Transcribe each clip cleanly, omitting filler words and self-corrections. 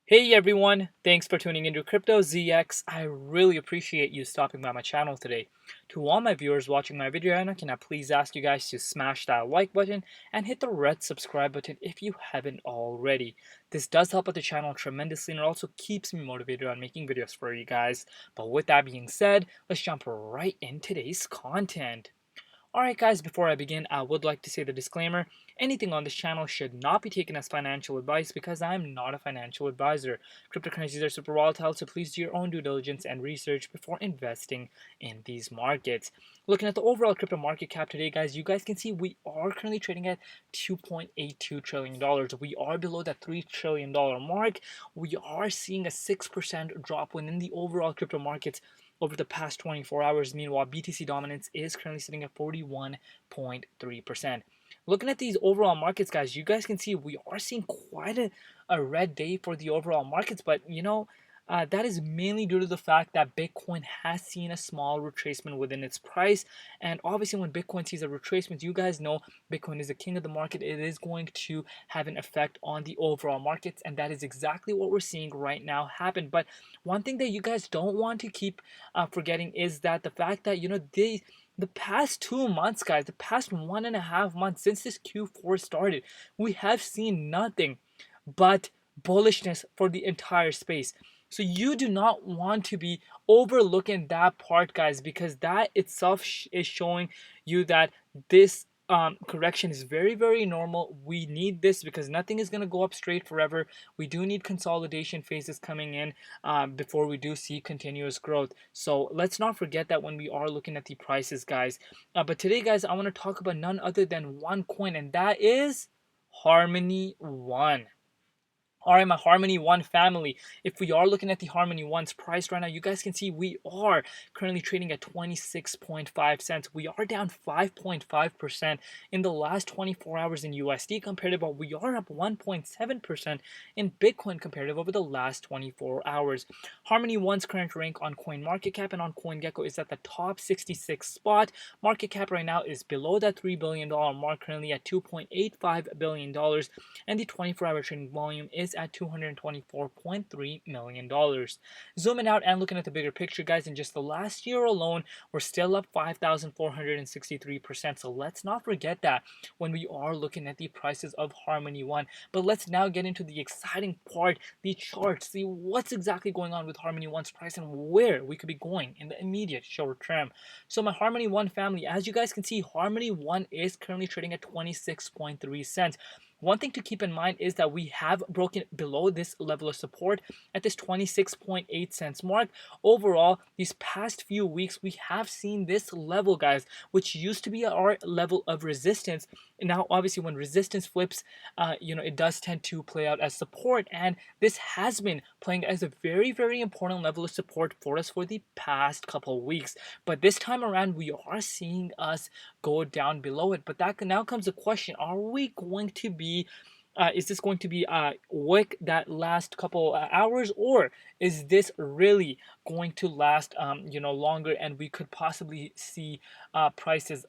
Hey everyone, thanks for tuning into Crypto ZX. I really appreciate you stopping by my channel today. To all my viewers watching my video right now, can I please ask you guys to smash that like button and hit the red subscribe button if you haven't already. This does help out the channel tremendously and it also keeps me motivated on making videos for you guys. But with that being said, let's jump right in today's content. Alright guys, before I begin, I would like to say the disclaimer. Anything on this channel should not be taken as financial advice because I am not a financial advisor. Cryptocurrencies are super volatile, so please do your own due diligence and research before investing in these markets. Looking at the overall crypto market cap today, guys, you guys can see we are currently trading at $2.82 trillion. We are below that $3 trillion mark. We are seeing a 6% drop within the overall crypto markets over the past 24 hours. Meanwhile, BTC dominance is currently sitting at 41.3%. Looking at these overall markets, guys, you guys can see we are seeing quite a red day for the overall markets, but that is mainly due to the fact that Bitcoin has seen a small retracement within its price. And obviously, when Bitcoin sees a retracement, you guys know Bitcoin is the king of the market. It is going to have an effect on the overall markets, and that is exactly what we're seeing right now happen. But one thing that you guys don't want to keep forgetting is that the fact that the past 2 months, guys, the past 1.5 months since this Q4 started, we have seen nothing but bullishness for the entire space. So you do not want to be overlooking that part, guys, because that itself is showing you that this correction is very, very normal. We need this because nothing is going to go up straight forever. We do need consolidation phases coming in before we do see continuous growth. So let's not forget that when we are looking at the prices, guys. But today, guys, I want to talk about none other than one coin, and that is Harmony One. Alright, my Harmony One family. If we are looking at the Harmony One's price right now, you guys can see we are currently trading at 26.5 cents. We are down 5.5% in the last 24 hours in USD comparative, but we are up 1.7% in Bitcoin comparative over the last 24 hours. Harmony One's current rank on CoinMarketCap and on CoinGecko is at the top 66 spot. Market cap right now is below that $3 billion mark, currently at $2.85 billion, and the 24-hour trading volume is at $224.3 million. Zooming out and looking at the bigger picture, guys, in just the last year alone, we're still up 5,463%. So let's not forget that when we are looking at the prices of Harmony One. But let's now get into the exciting part, the charts, see what's exactly going on with Harmony One's price and where we could be going in the immediate short term. So my Harmony One family, as you guys can see, Harmony One is currently trading at 26.3 cents. One thing to keep in mind is that we have broken below this level of support at this 26.8 cents mark. Overall, these past few weeks, we have seen this level, guys, which used to be our level of resistance. And now, obviously, when resistance flips, it does tend to play out as support. And this has been playing as a very, very important level of support for us for the past couple of weeks. But this time around, we are seeing us go down below it. But that now comes the question, are we going to be is this going to be a wick that last couple hours, or is this really going to last longer, and we could possibly see prices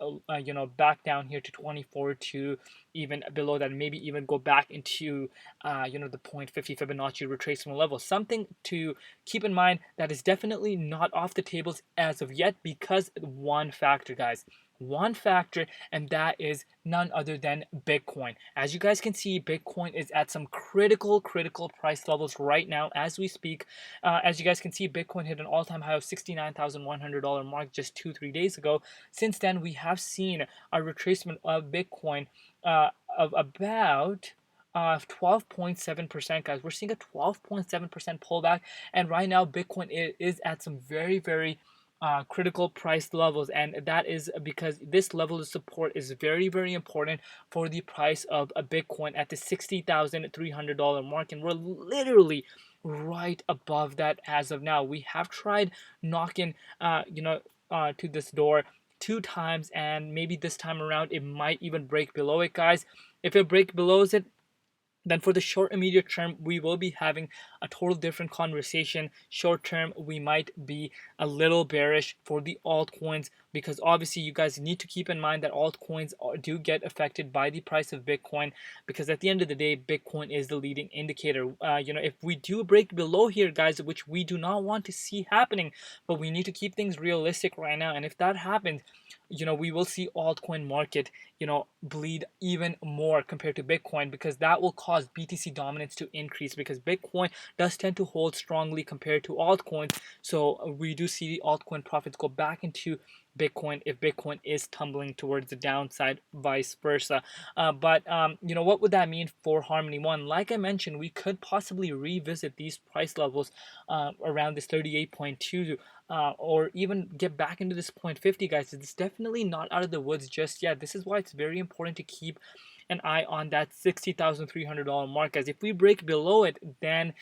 back down here to 24 to even below that, maybe even go back into the 0.50 Fibonacci retracement level? Something to keep in mind that is definitely not off the tables as of yet, because one factor, guys, one factor, and that is none other than Bitcoin. As you guys can see, Bitcoin is at some critical price levels right now as we speak. As you guys can see, Bitcoin hit an all-time high of $69,100 mark just 2-3 days ago. Since then, we have seen a retracement of Bitcoin of about 12.7%, guys. We're seeing a 12.7% pullback, and right now Bitcoin is at some very, very critical price levels, and that is because this level of support is very, very important for the price of a Bitcoin at the $60,300 mark, and we're literally right above that as of now. We have tried knocking to this door 2 times, and maybe this time around it might even break below it, guys. If it breaks below it, Then for the short immediate term, we will be having a total different conversation. Short term, we might be a little bearish for the altcoins, because obviously you guys need to keep in mind that altcoins do get affected by the price of Bitcoin, because at the end of the day, Bitcoin is the leading indicator. If we do break below here, guys, which we do not want to see happening, but we need to keep things realistic right now. And if that happens, we will see altcoin market bleed even more compared to Bitcoin, because that will cause BTC dominance to increase, because Bitcoin does tend to hold strongly compared to altcoins. So we do see the altcoin profits go back into Bitcoin if Bitcoin is tumbling towards the downside, vice versa. But what would that mean for Harmony One? Like I mentioned, we could possibly revisit these price levels around this 38.2, or even get back into this point 50, guys. It's definitely not out of the woods just yet. This is why it's very important to keep an eye on that $60,300 mark, as if we break below it, then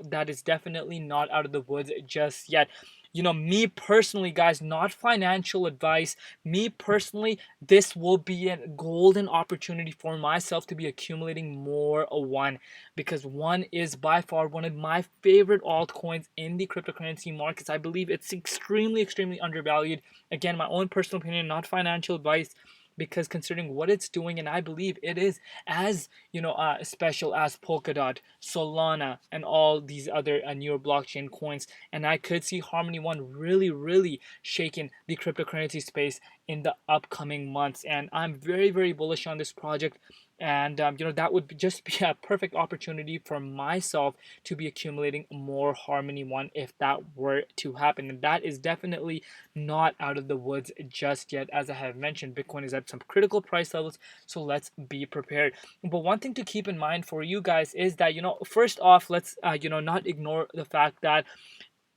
that is definitely not out of the woods just yet. Me personally, guys, not financial advice. Me personally, this will be a golden opportunity for myself to be accumulating more one, because one is by far one of my favorite altcoins in the cryptocurrency markets. I believe it's extremely, extremely undervalued. Again, my own personal opinion, not financial advice, because considering what it's doing, and I believe it is as special as Polkadot, Solana, and all these other newer blockchain coins. And I could see Harmony One really, really shaking the cryptocurrency space in the upcoming months. And I'm very, very bullish on this project. And that would just be a perfect opportunity for myself to be accumulating more Harmony One if that were to happen. And that is definitely not out of the woods just yet. As I have mentioned, Bitcoin is at some critical price levels, so let's be prepared. But one thing to keep in mind for you guys is that first off, let's not ignore the fact that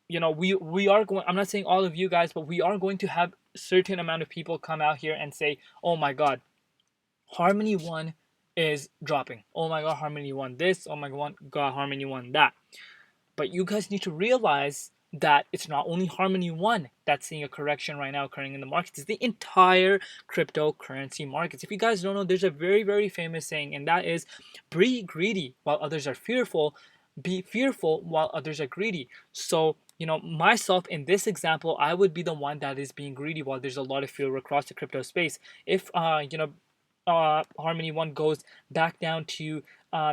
we are going, I'm not saying all of you guys, but we are going to have certain amount of people come out here and say, oh my god, Harmony One is dropping. Oh my god, Harmony One this. Oh my god, Harmony One that. But you guys need to realize that it's not only Harmony One that's seeing a correction right now occurring in the markets. It's the entire cryptocurrency markets. If you guys don't know, there's a very, very famous saying, and that is, be greedy while others are fearful. Be fearful while others are greedy. So, myself in this example, I would be the one that is being greedy while there's a lot of fear across the crypto space. If Harmony One goes back down to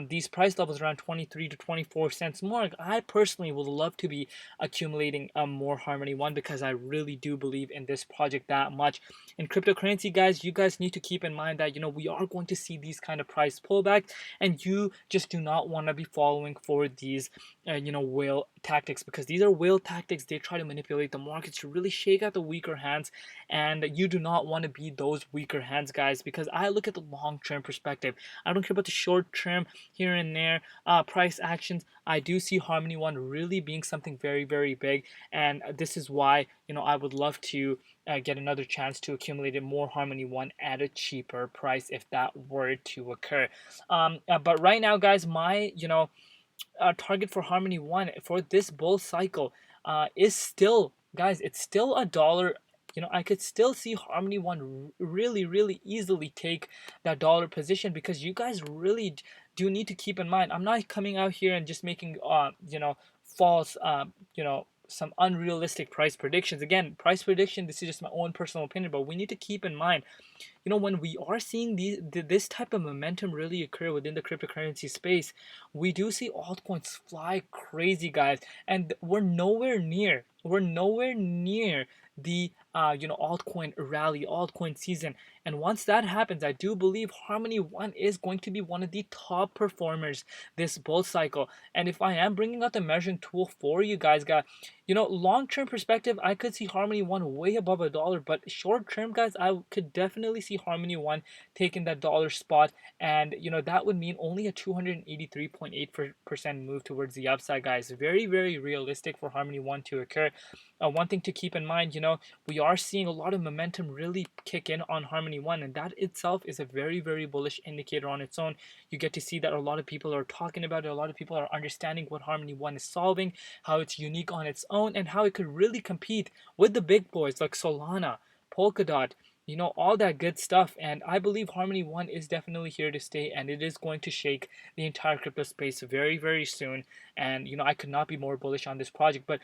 these price levels around 23 to 24 cents more, I personally would love to be accumulating more Harmony One, because I really do believe in this project that much. In cryptocurrency, guys, you guys need to keep in mind that we are going to see these kind of price pullbacks, and you just do not want to be following for these whale tactics, because these are whale tactics. They try to manipulate the markets to really shake out the weaker hands, and you do not want to be those weaker hands, guys, because I look at the long-term perspective. I don't care about the short-term here and there price actions. I do see Harmony One really being something very, very big, and this is why I would love to get another chance to accumulate more Harmony One at a cheaper price if that were to occur. But right now, guys, my target for Harmony One for this bull cycle is still, guys, it's still $1. I could still see Harmony One really, really easily take that dollar position, because you guys really do need to keep in mind, I'm not coming out here and just making false some unrealistic price predictions. Again, price prediction, this is just my own personal opinion, but we need to keep in mind, when we are seeing this type of momentum really occur within the cryptocurrency space, we do see altcoins fly crazy, guys, and we're nowhere near the altcoin rally, altcoin season. And once that happens, I do believe Harmony One is going to be one of the top performers this bull cycle. And if I am bringing out the measuring tool for you guys, long-term perspective, I could see Harmony One way above $1, but short-term, guys, I could definitely see Harmony One taking that dollar spot, and that would mean only a 283.8% move towards the upside, guys. Very, very realistic for Harmony One to occur. One thing to keep in mind, we are seeing a lot of momentum really kick in on Harmony One, and that itself is a very, very bullish indicator on its own. You get to see that a lot of people are talking about it, a lot of people are understanding what Harmony One is solving, how it's unique on its own, and how it could really compete with the big boys like Solana, Polkadot, all that good stuff. And I believe Harmony One is definitely here to stay, and it is going to shake the entire crypto space very, very soon. And I could not be more bullish on this project. But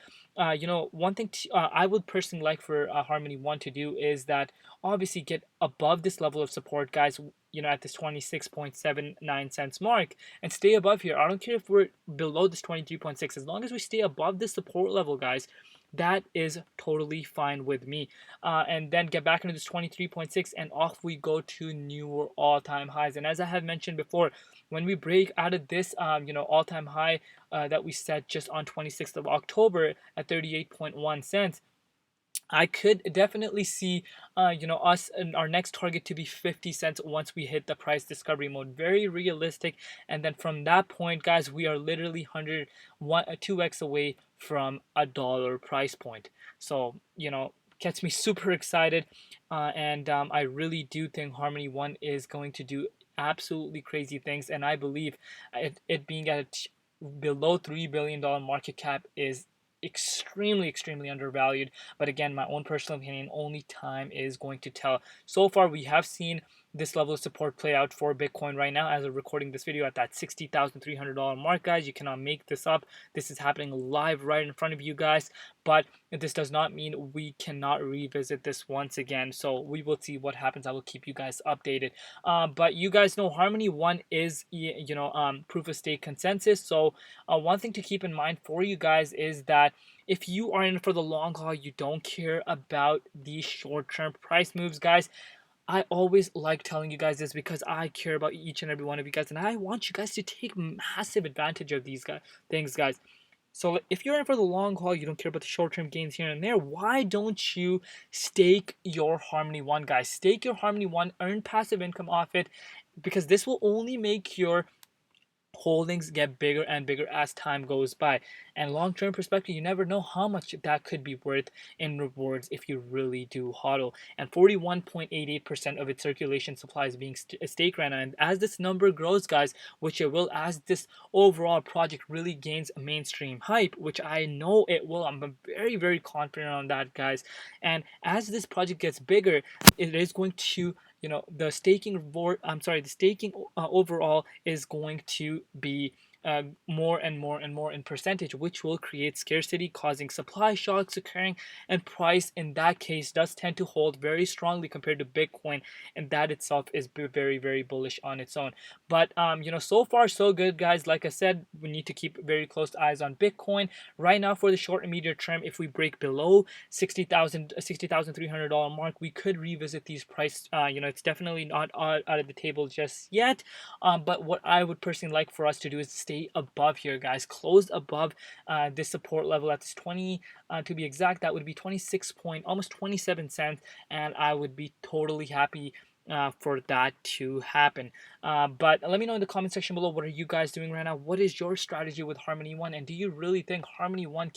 one thing I would personally like for Harmony One to do is that obviously get above this level of support, guys. At this 26.79 cents mark, and stay above here. I don't care if we're below this 23.6, as long as we stay above this support level, guys. That is totally fine with me. And then get back into this 23.6, and off we go to newer all-time highs. And as I have mentioned before, when we break out of this all-time high that we set just on 26th of October at 38.1 cents, I could definitely see, us and our next target to be 50 cents once we hit the price discovery mode. Very realistic. And then from that point, guys, we are literally 2x away from a dollar price point. So, gets me super excited. And I really do think Harmony One is going to do absolutely crazy things. And I believe it being at below $3 billion market cap is extremely, extremely undervalued. But again, my own personal opinion, only time is going to tell. So far, we have seen this level of support play out for Bitcoin right now as of recording this video at that $60,300 mark, guys. You cannot make this up. This is happening live right in front of you guys. But this does not mean we cannot revisit this once again. So we will see what happens. I will keep you guys updated. But you guys know Harmony One is proof of stake consensus. So one thing to keep in mind for you guys is that if you are in for the long haul, you don't care about these short-term price moves, guys. I always like telling you guys this because I care about each and every one of you guys, and I want you guys to take massive advantage of these things, guys. So if you're in for the long haul, you don't care about the short-term gains here and there, why don't you stake your Harmony One, guys? Stake your Harmony One, earn passive income off it, because this will only make your holdings get bigger and bigger as time goes by. And long-term perspective, you never know how much that could be worth in rewards if you really do hodl. And 41.88% of its circulation supply is being staked right now. And as this number grows, guys, which it will, as this overall project really gains mainstream hype, which I know it will, I'm very, very confident on that, guys. And as this project gets bigger, it is going to, the staking reward, the staking overall is going to be more and more and more in percentage, which will create scarcity, causing supply shocks occurring, and price in that case does tend to hold very strongly compared to Bitcoin, and that itself is very, very bullish on its own. But so far so good, guys. Like I said, we need to keep very close eyes on Bitcoin right now for the short and medium term. If we break below $60,300 mark, we could revisit these price. It's definitely not out of the table just yet. But what I would personally like for us to do is stay above here, guys. Close above this support level at this 20, to be exact. That would be 26 point, almost 27 cents, and I would be totally happy for that to happen. But let me know in the comment section below, what are you guys doing right now? What is your strategy with Harmony One, and do you really think Harmony One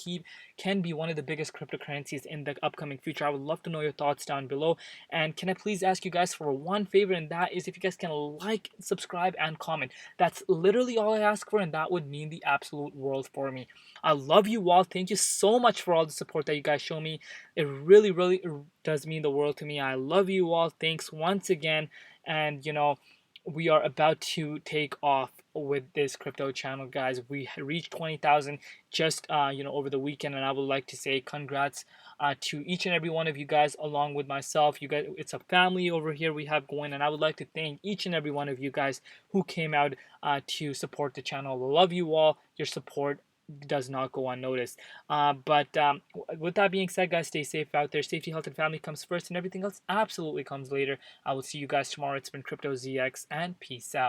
can be one of the biggest cryptocurrencies in the upcoming future? I would love to know your thoughts down below. And can I please ask you guys for one favor, and that is if you guys can like, subscribe, and comment. That's literally all I ask for, and that would mean the absolute world for me. I love you all. Thank you so much for all the support that you guys show me. It really, really does mean the world to me. I love you all. Thanks once again. And we are about to take off with this crypto channel, guys. We reached 20,000 just over the weekend, and I would like to say congrats to each and every one of you guys, along with myself. You guys, it's a family over here we have going, and I would like to thank each and every one of you guys who came out to support the channel. Love you all. Your support does not go unnoticed. But with that being said, guys, stay safe out there. Safety, health, and family comes first, and everything else absolutely comes later. I will see you guys tomorrow. It's been Crypto ZX, and peace out.